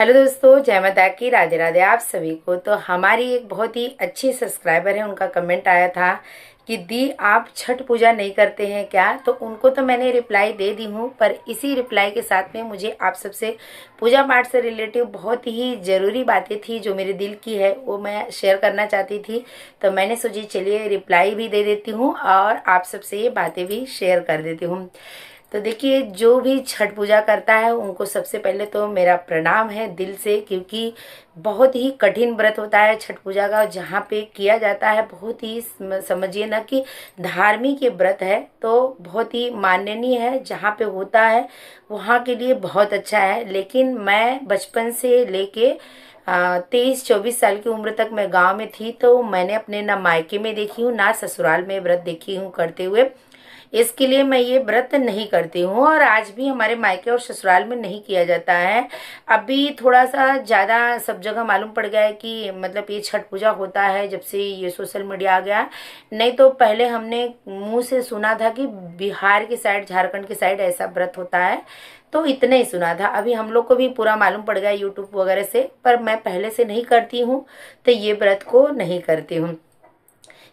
Hello दोस्तों, जय माता की, राधे राधे आप सभी को। तो हमारी एक बहुत ही अच्छी सब्सक्राइबर है, उनका कमेंट आया था कि दी आप छठ पूजा नहीं करते हैं क्या। तो उनको तो मैंने रिप्लाई दे दी हूँ, पर इसी रिप्लाई के साथ में मुझे आप सबसे पूजा पाठ से रिलेटिव बहुत ही ज़रूरी बातें थी जो मेरे दिल की है, वो मैं शेयर करना चाहती थी। तो मैंने सोची चलिए रिप्लाई भी दे देती हूँ और आप सबसे ये बातें भी शेयर कर देती हूँ। तो देखिए, जो भी छठ पूजा करता है उनको सबसे पहले तो मेरा प्रणाम है दिल से, क्योंकि बहुत ही कठिन व्रत होता है छठ पूजा का। जहाँ पे किया जाता है बहुत ही समझिए ना कि धार्मिक ये व्रत है, तो बहुत ही माननीय है। जहाँ पे होता है वहाँ के लिए बहुत अच्छा है। लेकिन मैं बचपन से लेके 23-24 साल की उम्र तक मैं गांव में थी, तो मैंने अपने ना मायके में देखी हूँ ना ससुराल में व्रत देखी हूँ करते हुए। इसके लिए मैं ये व्रत नहीं करती हूँ और आज भी हमारे मायके और ससुराल में नहीं किया जाता है। अभी थोड़ा सा ज़्यादा सब जगह मालूम पड़ गया है कि मतलब ये छठ पूजा होता है जब से ये सोशल मीडिया आ गया। नहीं तो पहले हमने मुंह से सुना था कि बिहार की साइड, झारखंड की साइड ऐसा व्रत होता है, तो इतना ही सुना था। अभी हम लोग को भी पूरा मालूम पड़ गया यूट्यूब वगैरह से, पर मैं पहले से नहीं करती हूँ, तो ये व्रत को नहीं करती हूँ।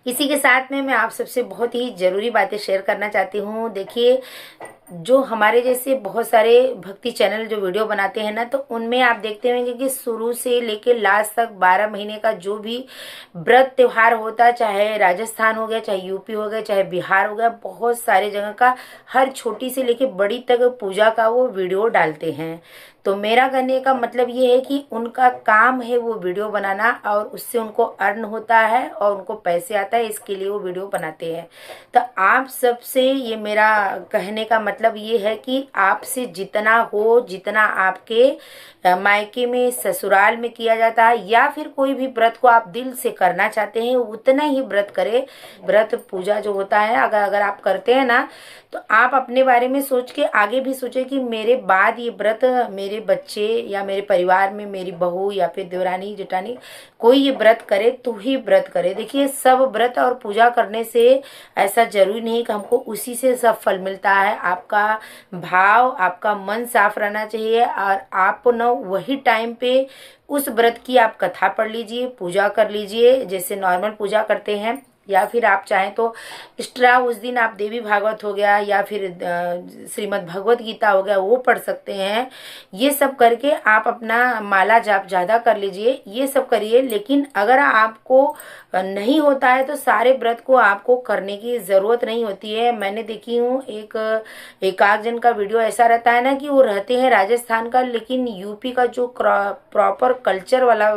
इसी के साथ में मैं आप सबसे बहुत ही ज़रूरी बातें शेयर करना चाहती हूँ। देखिए, जो हमारे जैसे बहुत सारे भक्ति चैनल जो वीडियो बनाते हैं ना, तो उनमें आप देखते होंगे कि शुरू से लेके लास्ट तक 12 महीने का जो भी व्रत त्योहार होता है, चाहे राजस्थान हो गया, चाहे यूपी हो गया, चाहे बिहार हो गया, बहुत सारे जगह का हर छोटी से लेके बड़ी तक पूजा का वो वीडियो डालते हैं। तो मेरा कहने का मतलब ये है कि उनका काम है वो वीडियो बनाना, और उससे उनको अर्न होता है और उनको पैसे आता है, इसके लिए वो वीडियो बनाते हैं। तो आप सबसे ये मेरा कहने का मतलब ये है कि आपसे जितना हो, जितना आपके मायके में, ससुराल में किया जाता है, या फिर कोई भी व्रत को आप दिल से करना चाहते हैं, उतना ही व्रत करें। व्रत पूजा जो होता है, अगर अगर आप करते हैं ना, तो आप अपने बारे में सोच के आगे भी सोचें कि मेरे बाद ये व्रत मेरे बच्चे या मेरे परिवार में मेरी बहू या फिर देवरानी जेठानी कोई ये व्रत करे तो ही व्रत करे। देखिए, सब व्रत और पूजा करने से ऐसा जरूरी नहीं कि हमको उसी से सब फल मिलता है। आपका भाव, आपका मन साफ रहना चाहिए, और आप न वही टाइम पे उस व्रत की आप कथा पढ़ लीजिए, पूजा कर लीजिए जैसे नॉर्मल पूजा करते हैं। या फिर आप चाहें तो एक्स्ट्रा उस दिन आप देवी भागवत हो गया या फिर श्रीमद् भगवत गीता हो गया, वो पढ़ सकते हैं। ये सब करके आप अपना माला जाप ज़्यादा कर लीजिए, ये सब करिए। लेकिन अगर आपको नहीं होता है तो सारे व्रत को आपको करने की ज़रूरत नहीं होती है। मैंने देखी हूँ एक आध जन का वीडियो ऐसा रहता है ना कि वो रहते हैं राजस्थान का, लेकिन यूपी का जो प्रॉपर कल्चर वाला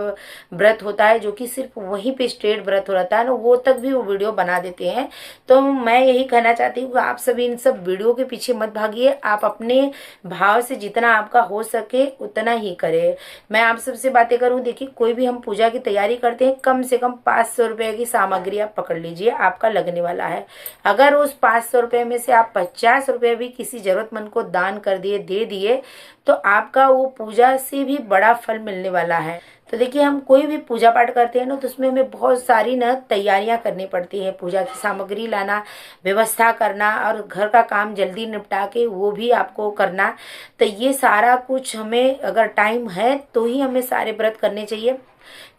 व्रत होता है, जो कि सिर्फ वहीं पे स्टेट व्रत हो रहता है ना, वो तक भी वो वीडियो बना देते हैं। तो मैं यही कहना चाहती हूँ कि आप सभी इन सब वीडियो के पीछे मत भागिए, आप अपने भाव से जितना आपका हो सके उतना ही करें। मैं आप सबसे बातें करूँ, देखिए, कोई भी हम पूजा की तैयारी करते हैं, कम से कम 500 रुपये की सामग्री आप पकड़ लीजिए, आपका लगने वाला है। अगर उस 500 रुपये में से आप 50 रुपये भी किसी जरूरतमंद को दान कर दिए, दे दिए, तो आपका वो पूजा से भी बड़ा फल मिलने वाला है। तो देखिए, हम कोई भी पूजा पाठ करते हैं ना, तो उसमें हमें बहुत सारी ना तैयारियां करनी पड़ती हैं। पूजा की सामग्री लाना, व्यवस्था करना, और घर का काम जल्दी निपटा के वो भी आपको करना। तो ये सारा कुछ हमें अगर टाइम है तो ही हमें सारे व्रत करने चाहिए,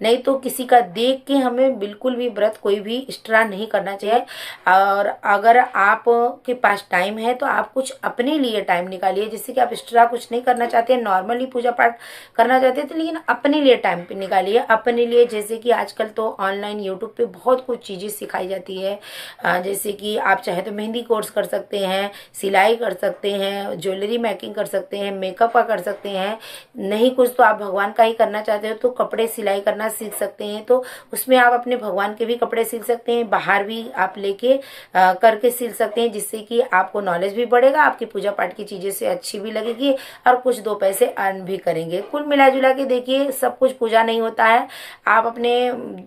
नहीं तो किसी का देख के हमें बिल्कुल भी व्रत कोई भी एक्स्ट्रा नहीं करना चाहिए। और अगर आप के पास टाइम है तो आप कुछ अपने लिए टाइम निकालिए, जैसे कि आप एक्स्ट्रा कुछ नहीं करना चाहते हैं, नॉर्मली पूजा पाठ करना चाहते थे, लेकिन अपने लिए टाइम पे निकालिए। अपने लिए जैसे कि आजकल तो ऑनलाइन यूट्यूब पे बहुत कुछ चीज़ें सिखाई जाती है। जैसे कि आप चाहे तो मेहंदी कोर्स कर सकते हैं, सिलाई कर सकते हैं, ज्वेलरी मेकिंग कर सकते हैं, मेकअप का कर सकते हैं। नहीं कुछ तो आप भगवान का ही करना चाहते हो तो कपड़े सिलाई करना सीख सकते हैं, तो उसमें आप अपने भगवान के भी कपड़े सिल सकते हैं, बाहर भी आप लेके करके सिल सकते हैं, जिससे कि आपको नॉलेज भी बढ़ेगा, आपकी पूजा पाठ की चीज़ें से अच्छी भी लगेगी और कुछ दो पैसे अर्न भी करेंगे। कुल मिला जुला के देखिए, सब कुछ पूजा नहीं होता है। आप अपने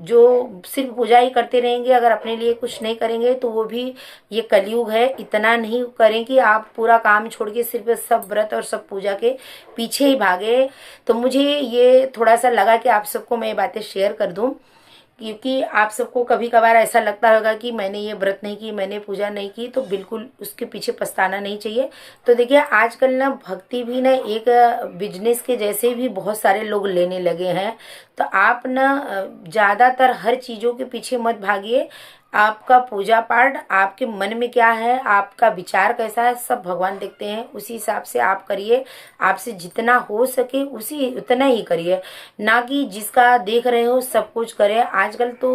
जो सिर्फ पूजा ही करते रहेंगे, अगर अपने लिए कुछ नहीं करेंगे तो वो भी, ये कलयुग है, इतना नहीं करें कि आप पूरा काम छोड़ के सिर्फ सब व्रत और सब पूजा के पीछे ही भागे। तो मुझे ये थोड़ा सा लगा कि आप सबको मैं ये बातें शेयर कर दूं क्योंकि आप सबको कभी कभार ऐसा लगता होगा कि मैंने ये व्रत नहीं की, मैंने पूजा नहीं की, तो बिल्कुल उसके पीछे पछताना नहीं चाहिए। तो देखिए आजकल ना भक्ति भी ना एक बिजनेस के जैसे भी बहुत सारे लोग लेने लगे हैं। तो आप ना ज़्यादातर हर चीज़ों के पीछे मत भागिए। आपका पूजा पाठ आपके मन में क्या है, आपका विचार कैसा है, सब भगवान देखते हैं। उसी हिसाब से आप करिए, आपसे जितना हो सके उसी उतना ही करिए, ना कि जिसका देख रहे हो सब कुछ करे। आजकल तो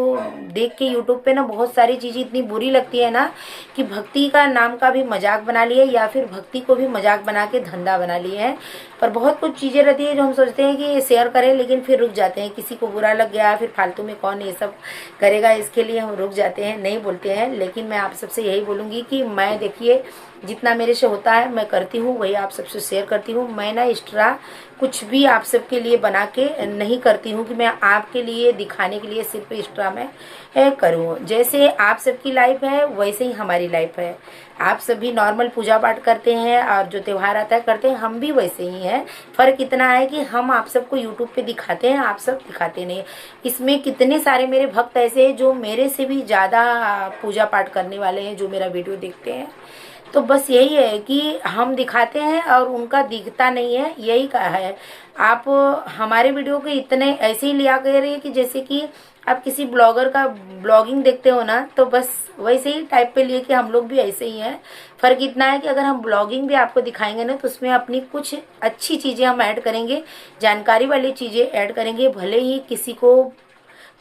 देख के यूट्यूब पे ना बहुत सारी चीज़ें इतनी बुरी लगती है ना कि भक्ति का नाम का भी मजाक बना लिए, या फिर भक्ति को भी मजाक बना के धंधा बना लिए हैं। पर बहुत कुछ चीज़ें रहती है जो हम सोचते हैं कि शेयर करें, लेकिन फिर रुक जाते हैं। किसी को बुरा लग गया, फिर फालतू में कौन ये सब करेगा, इसके लिए हम रुक जाते हैं, नहीं बोलते हैं। लेकिन मैं आप सबसे यही बोलूँगी कि मैं देखिए जितना मेरे से होता है मैं करती हूँ, वही आप सबसे शेयर करती हूँ। मैं ना एक्स्ट्रा कुछ भी आप सबके लिए बना के नहीं करती हूँ कि मैं आपके लिए दिखाने के लिए सिर्फ एक्स्ट्रा मैं करूँ। जैसे आप सबकी लाइफ है वैसे ही हमारी लाइफ है। आप सभी नॉर्मल पूजा पाठ करते हैं और जो त्यौहार आता है करते हैं, हम भी वैसे ही हैं। फ़र्क इतना है कि हम आप सबको यूट्यूब पे दिखाते हैं, आप सब दिखाते नहीं। इसमें कितने सारे मेरे भक्त ऐसे हैं जो मेरे से भी ज़्यादा पूजा पाठ करने वाले हैं, जो मेरा वीडियो देखते हैं। तो बस यही है कि हम दिखाते हैं और उनका दिखता नहीं है, यही कहा है। आप हमारे वीडियो के इतने ऐसे ही लिया करिए कि जैसे कि आप किसी ब्लॉगर का ब्लॉगिंग देखते हो ना, तो बस वैसे ही टाइप पे लिए कि हम लोग भी ऐसे ही हैं। फ़र्क इतना है कि अगर हम ब्लॉगिंग भी आपको दिखाएंगे ना, तो उसमें अपनी कुछ अच्छी चीज़ें हम ऐड करेंगे, जानकारी वाली चीज़ें ऐड करेंगे। भले ही किसी को,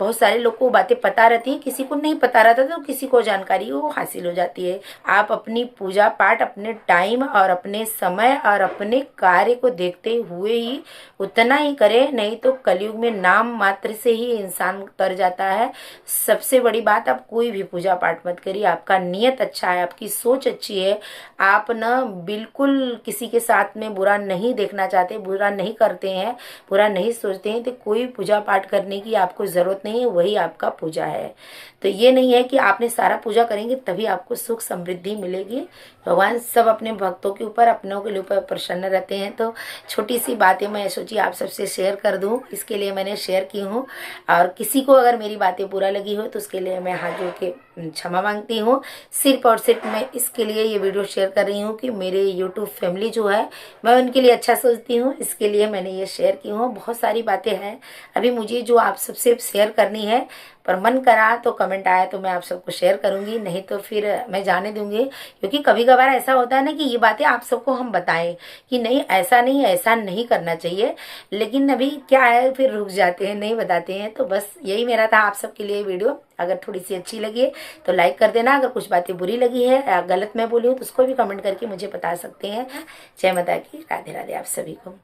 बहुत सारे लोग को बातें पता रहती हैं, किसी को नहीं पता रहता, तो किसी को जानकारी वो हासिल हो जाती है। आप अपनी पूजा पाठ अपने टाइम और अपने समय और अपने कार्य को देखते हुए ही उतना ही करें, नहीं तो कलयुग में नाम मात्र से ही इंसान कर जाता है। सबसे बड़ी बात, आप कोई भी पूजा पाठ मत करिए। आपका नियत अच्छा है, आपकी सोच अच्छी है, आप ना बिल्कुल किसी के साथ में बुरा नहीं देखना चाहते, बुरा नहीं करते हैं, बुरा नहीं सोचते हैं, तो कोई पूजा पाठ करने की आपको ज़रूरत नहीं है, वही आपका पूजा है। तो ये नहीं है कि आपने सारा पूजा करेंगे तभी आपको सुख समृद्धि मिलेगी। भगवान सब अपने भक्तों के ऊपर, अपनों के ऊपर प्रसन्न रहते हैं। तो छोटी सी बातें मैं सोची आप सबसे शेयर कर दूं, इसके लिए मैंने शेयर की हूं। और किसी को अगर मेरी बातें बुरा लगी हो तो उसके लिए मैं हाथ जोड़ के क्षमा मांगती हूँ। सिर्फ और सिर्फ मैं इसके लिए ये वीडियो शेयर कर रही हूँ कि मेरे यूट्यूब फैमिली जो है, मैं उनके लिए अच्छा सोचती हूँ, इसके लिए मैंने ये शेयर की हूँ। बहुत सारी बातें हैं अभी मुझे जो आप सबसे शेयर करनी है, पर मन करा तो कमेंट आया तो मैं आप सबको शेयर करूंगी, नहीं तो फिर मैं जाने दूंगी। क्योंकि कभी कभार ऐसा होता है ना कि ये बातें आप सबको हम बताएं कि नहीं ऐसा नहीं, ऐसा नहीं करना चाहिए, लेकिन अभी क्या है फिर रुक जाते हैं, नहीं बताते हैं। तो बस यही मेरा था आप सबके लिए वीडियो। अगर थोड़ी सी अच्छी लगी है तो लाइक कर देना, अगर कुछ बातें बुरी लगी है या गलत मैं बोली हूँ तो उसको भी कमेंट करके मुझे बता सकते हैं। जय माता की, राधे राधे आप सभी को।